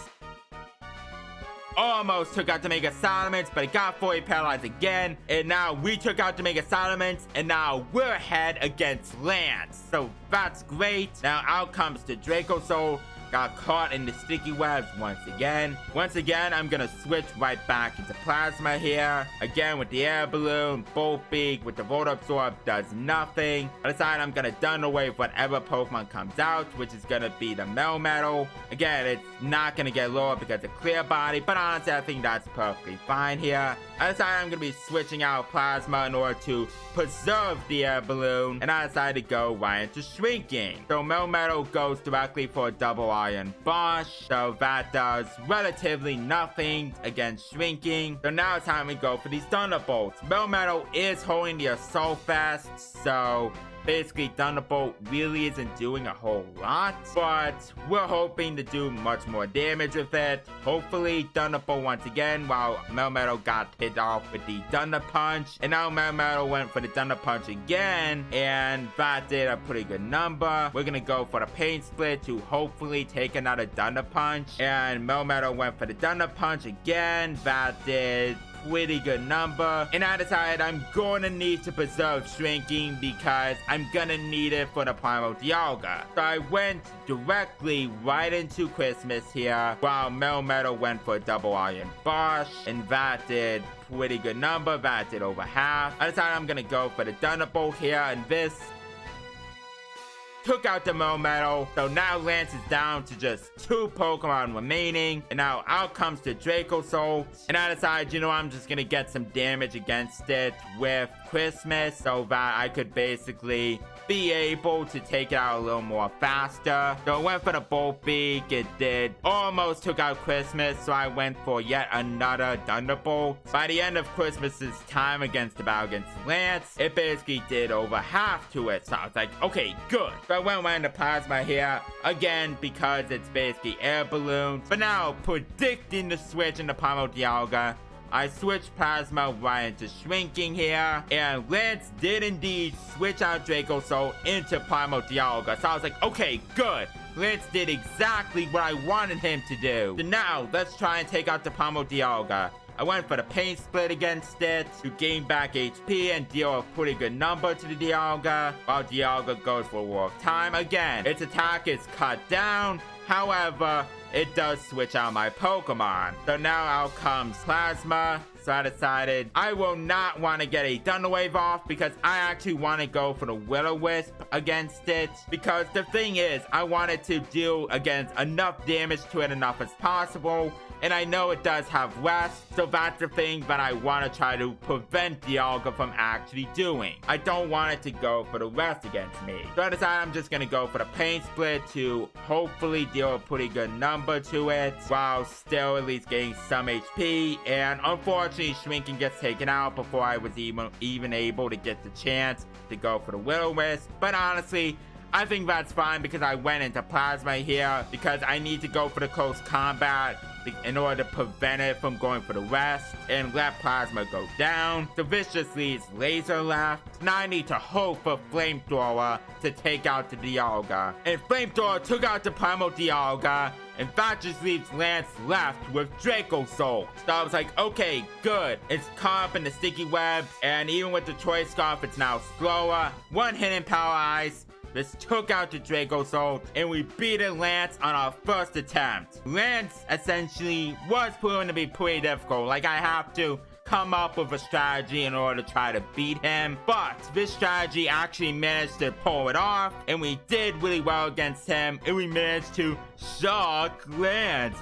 S1: almost took out the Mega Salamence, but it got fully paralyzed again. And now we took out the Mega Salamence, and now we're ahead against Lance. So that's great. Now out comes the Dracozolt. Got caught in the sticky webs once again. Once again, I'm gonna switch right back into Plasma here. Again with the Air Balloon, Bolt Beak with the Volt Absorb does nothing. I decide I'm gonna Thunder Wave whatever Pokemon comes out, which is gonna be the Melmetal. Again, it's not gonna get lower because of Clear Body, but honestly, I think that's perfectly fine here. I decided I'm gonna be switching out Plasma in order to preserve the Air Balloon, and I decided to go right into Shrinking. So Melmetal goes directly for a double Iron Bosch, so that does relatively nothing against Shrinking. So now it's time we go for these Thunderbolts. Melmetal is holding the Assault Vest, so basically Thunderbolt really isn't doing a whole lot, but we're hoping to do much more damage with it. Hopefully Thunderbolt once again, while Melmetal got hit off with the Thunder Punch, and now Melmetal went for the Thunder Punch again, and that did a pretty good number. We're gonna go for the Pain Split to hopefully take another Thunder Punch, and Melmetal went for the Thunder Punch again. That did pretty good number, and I decided I'm going to need to preserve Shrinking because I'm gonna need it for the Primal Dialga. So I went directly right into Christmas here, while Melmetal went for a double Iron Bosch, and that did pretty good number. That did over half. I decided I'm gonna go for the Thunderbolt here, and this took out the Melmetal. So now Lance is down to just 2 Pokemon remaining. And now out comes the Dracozolt. And I decided, you know, I'm just gonna get some damage against it with Christmas so that I could basically be able to take it out a little more faster. So I went for the Bolt Beak. It did almost took out Christmas, so I went for yet another Thunderbolt. By the end of Christmas's time against the battle against Lance, it basically did over half to it. So I was like, okay, good. So I went right into Plasma here again because it's basically Air Balloon. But now predicting the switch into Primal Dialga, I switched Plasma right into Shrinking here, and Lance did indeed switch out Dracozolt into Primal Dialga. So I was like, okay, good. Lance did exactly what I wanted him to do. So now, let's try and take out the Primal Dialga. I went for the Pain Split against it to gain back HP and deal a pretty good number to the Dialga, while Dialga goes for War of Time again. Its attack is cut down, however, it does switch out my Pokemon. So now out comes Plasma. So I decided I will not want to get a Thunder Wave off because I actually want to go for the Will-O-Wisp against it. Because the thing is, I wanted to deal against enough damage to it enough as possible. And I know it does have Rest, so that's the thing that I want to try to prevent Dialga from actually doing. I don't want it to go for the Rest against me. So I decided I'm just going to go for the Pain Split to hopefully deal a pretty good number to it, while still at least getting some HP. And unfortunately, Shrinking gets taken out before I was even able to get the chance to go for the Will-O-Wisp. But honestly, I think that's fine because I went into Plasma here because I need to go for the close combat in order to prevent it from going for the Rest and let Plasma go down. So Vicious leaves Laser left. Now I need to hope for Flamethrower to take out the Dialga. And Flamethrower took out the Primal Dialga, and that just leaves Lance left with Dracozolt. So I was like, okay, good. It's caught up in the sticky webs, and even with the Choice Scarf, it's now slower. One Hidden Power Ice. This took out the Dracozolt, and we beat Lance on our first attempt. Lance essentially was proven to be pretty difficult. Like, I have to come up with a strategy in order to try to beat him, but this strategy actually managed to pull it off, and we did really well against him, and we managed to shock Lance.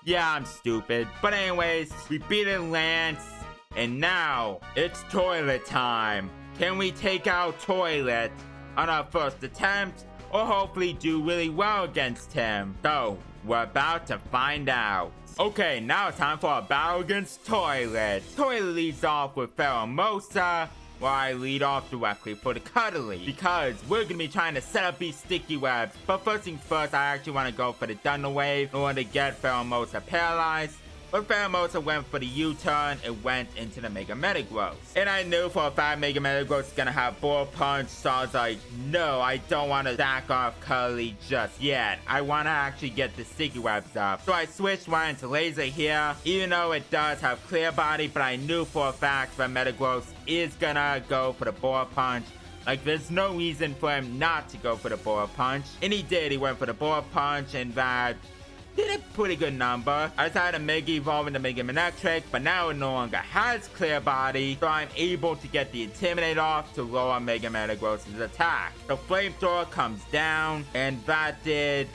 S1: Yeah, I'm stupid. But anyways, we beat Lance, and now it's toilet time. Can we take out Toilet on our first attempt, or hopefully do really well against him? So, We're about to find out. Okay, now it's time for a battle against Toilet. Toilet leads off with Pheromosa, while I lead off directly for the Cuddly, because we're gonna be trying to set up these sticky webs. But first things first, I actually want to go for the Thunder Wave in order to get Pheromosa paralyzed. But Pheromosa went for the U-turn and went into the Mega Metagross. And I knew for a fact Mega Metagross is gonna have Bull Punch, so I was like, no, I don't want to stack off Cuddly just yet. I want to actually get the sticky webs up. So I switched right into Laser here, even though it does have Clear Body, but I knew for a fact that Metagross is gonna go for the Bull Punch. Like, there's no reason for him not to go for the Bull Punch. And he did. He went for the Bull Punch, and that did a pretty good number. I decided to Mega Evolve into Mega Manectric, but now it no longer has Clear Body, so I'm able to get the Intimidate off to lower Mega Metagross' attack. The Flamethrower comes down, and that did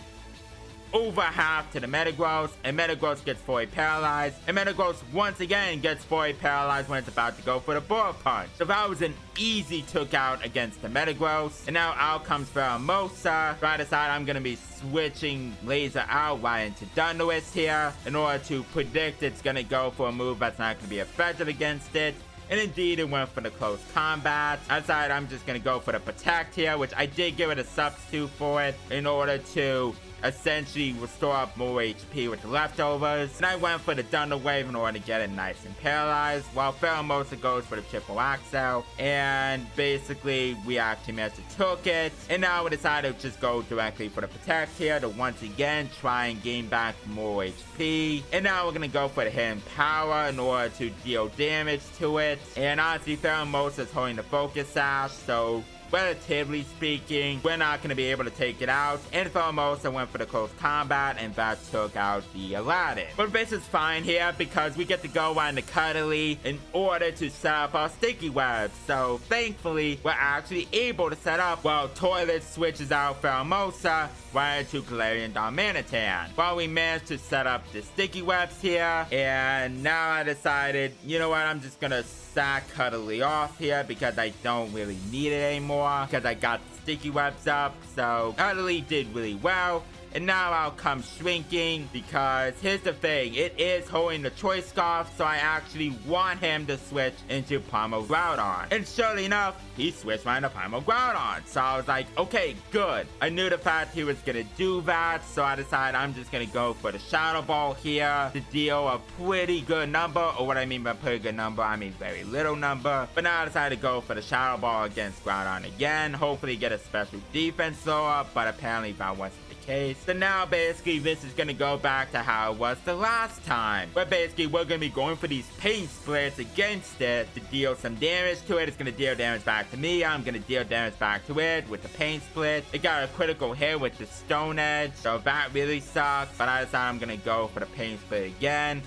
S1: over half to the Metagross, and Metagross gets fully paralyzed, and Metagross once again gets fully paralyzed when it's about to go for the Bull Punch. So that was an easy took out against the Metagross, and now out comes Pheromosa. So I decide I'm gonna be switching Laser out right into Thunderous here in order to predict it's gonna go for a move that's not gonna be effective against it. And indeed, it went for the close combat. I decided I'm just gonna go for the Protect here, which I did give it a substitute for it in order to essentially restore up more HP with the leftovers. And I went for the Thunder Wave in order to get it nice and paralyzed, while Pheromosa goes for the Triple Axel. And basically, we actually managed to took it. And now we decided to just go directly for the Protect here to once again try and gain back more HP. And now we're gonna go for the Hidden Power in order to deal damage to it. And honestly, Pheromosa is holding the Focus Sash, so relatively speaking, we're not going to be able to take it out. And Pheromosa went for the close combat, and that took out the Aladdin. But this is fine here because we get to go on the Cuddly in order to set up our sticky webs. So thankfully, we're actually able to set up while Toilet switches out Pheromosa right into Galarian Darmanitan. While we managed to set up the sticky webs here, and now I decided, you know what, I'm just gonna sack Cuddly off here because I don't really need it anymore because I got the sticky webs up. So Cuddly did really well. And now I'll come Shrinking because here's the thing, it is holding the Choice Scarf, so I actually want him to switch into Primal Groudon. And surely enough, he switched right into Primal Groudon. So I was like, okay, good. I knew the fact he was gonna do that, so I decided I'm just gonna go for the Shadow Ball here to deal a pretty good number, or what I mean by pretty good number, I mean very little number. But now I decided to go for the Shadow Ball against Groudon again, hopefully get a special defense lower, but apparently that wasn't the case. So now basically this is gonna go back to how it was the last time, where basically we're gonna be going for these Pain Splits against it to deal some damage to it. It's gonna deal damage back to me, I'm gonna deal damage back to it with the Pain Split. It got a critical hit with the Stone Edge, so that really sucks, but I decided I'm gonna go for the Pain Split again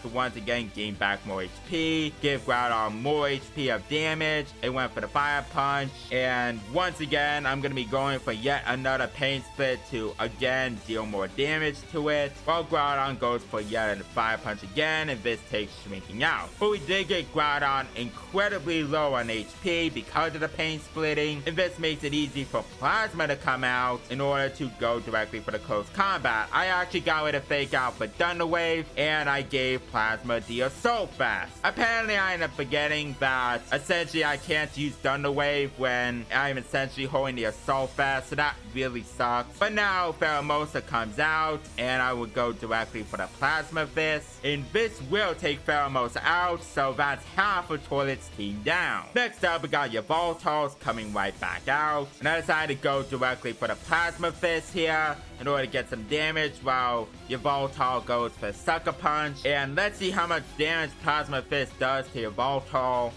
S1: to once again gain back more HP, give Groudon more HP of damage. It went for the Fire Punch, and once again I'm gonna be going for yet another Pain Split to again deal more damage to it, while Groudon goes for yet a Fire Punch again, and this takes Shrinking out. But we did get Groudon incredibly low on HP because of the Pain Splitting, and this makes it easy for Plasma to come out in order to go directly for the close combat. I actually got rid of Fake Out for Thunder Wave, and I gave Plasma the Assault Vest. Apparently I ended up forgetting that essentially I can't use Thunder Wave when I'm essentially holding the Assault Vest, so that really sucks. But now Pheromosa comes out, and I would go directly for the Plasma Fist, and this will take Pheromosa out, so that's half of Toilet's team down. Next up, we got your Voltals coming right back out, and I decided to go directly for the Plasma Fist here in order to get some damage, while your Voltol goes for Sucker Punch. And let's see how much damage Plasma Fist does to your Voltol.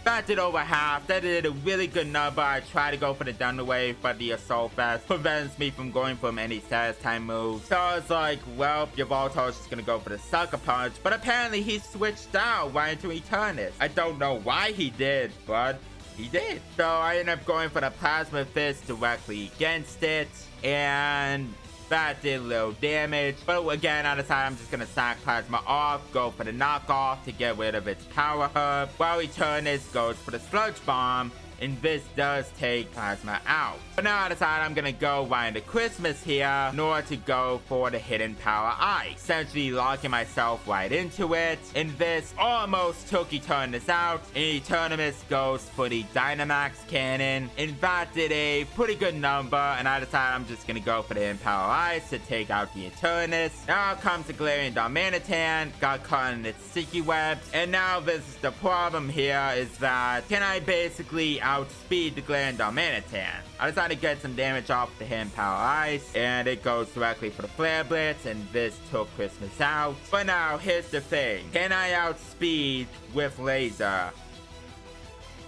S1: That did over half. That did a really good number. I tried to go for the Thunder Wave, but the Assault Vest prevents me from going for any status time moves. So I was like, well, your Voltol is just gonna go for the Sucker Punch, but apparently he switched out right into Eternus. I don't know why he did, but he did. So I ended up going for the Plasma Fist directly against it, and that did little damage. But again, I decided I'm just gonna sack Plasma off, go for the knockoff to get rid of its power hub, while Eternus goes for the Sludge Bomb and this does take plasma out. But now I decided I'm gonna go right into Christmas here in order to go for the hidden power ice, essentially locking myself right into it. And this almost took Eternatus out, and Eternatus goes for the Dynamax cannon, and that did a pretty good number, and I decided I'm just gonna go for the hidden power ice to take out the Eternatus. Now comes the Galarian Darmanitan, got caught in its sticky webs, and now this is the problem here, is that can I basically outspeed the Galarian Darmanitan? I decided to get some damage off the hidden power ice, and it goes directly for the Flare Blitz, and this took Christmas out. But now here's the thing, can I outspeed with laser?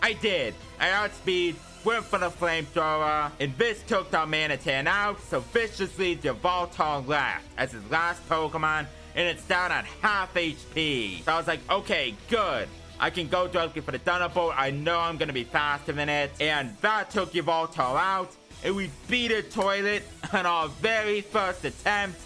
S1: I did. I outspeed, went for the flamethrower, and this took Darmanitan out, so this just leaves your Voltorb left as his last Pokemon, and it's down at half HP. So I was like, okay, good. I can go directly for the Thunderbolt. I know I'm gonna be faster than it, and that took your Voltorb out, and we beat a toilet on our very first attempt.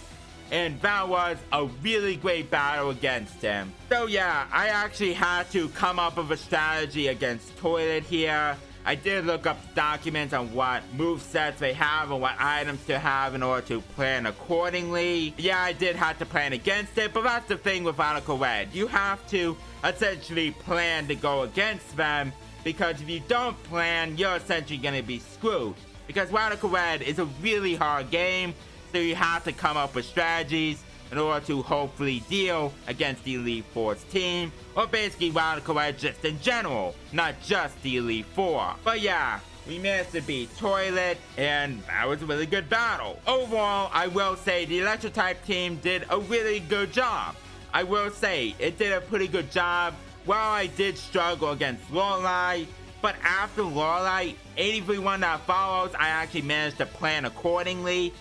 S1: And that was a really great battle against him. So yeah, I actually had to come up with a strategy against Toilet here. I did look up documents on what movesets they have and what items to have in order to plan accordingly. Yeah, I did have to plan against it, but that's the thing with Radical Red. You have to essentially plan to go against them, because if you don't plan, you're essentially going to be screwed. Because Radical Red is a really hard game, so you have to come up with strategies in order to hopefully deal against the Elite Four's team, or basically Radical Red just in general, not just the Elite Four. But yeah, we managed to beat Toilet, and that was a really good battle. Overall, I will say the Electro-type team did a really good job. I will say, it did a pretty good job. While I did struggle against Lorelei, but after Lorelei, 83-1 that follows, I actually managed to plan accordingly.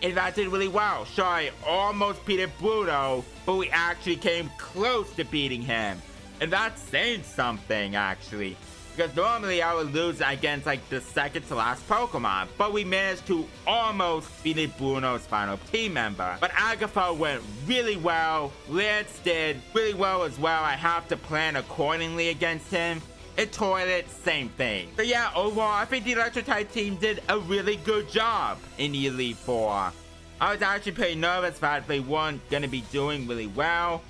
S1: And that did really well. Sure, I almost beat Bruto, but we actually came close to beating him. And that's saying something, actually. Because normally I would lose against like the second to last Pokemon, but we managed to almost beat Bruno's final team member. But Agatha went really well, Lance did really well as well. I have to plan accordingly against him. And Toilet, same thing. So yeah, overall, I think the Electro-type team did a really good job in the Elite Four. I was actually pretty nervous that they weren't going to be doing really well,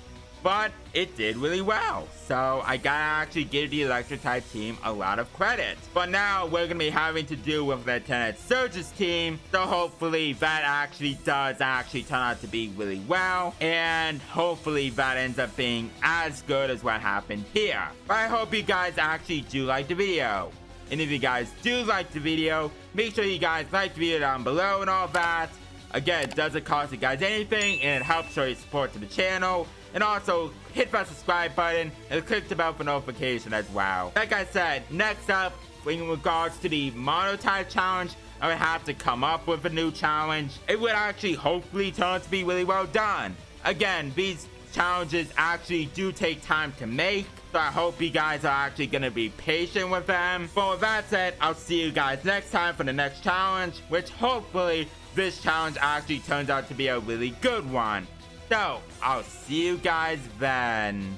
S1: but it did really well. So I gotta actually give the Electro-type team a lot of credit. But now we're gonna be having to deal with Lieutenant Surge's team, so hopefully that actually does turn out to be really well, and hopefully that ends up being as good as what happened here. But I hope you guys actually do like the video. And if you guys do like the video, make sure you guys like the video down below and all that. Again, it doesn't cost you guys anything, and it helps show your support to the channel. And also, hit that subscribe button and click the bell for notification as well. Like I said, next up, in regards to the Monotype challenge, I would have to come up with a new challenge. It would actually hopefully turn out to be really well done. Again, these challenges actually do take time to make, so I hope you guys are actually going to be patient with them. But with that said, I'll see you guys next time for the next challenge, which hopefully this challenge actually turns out to be a really good one. So, I'll see you guys then.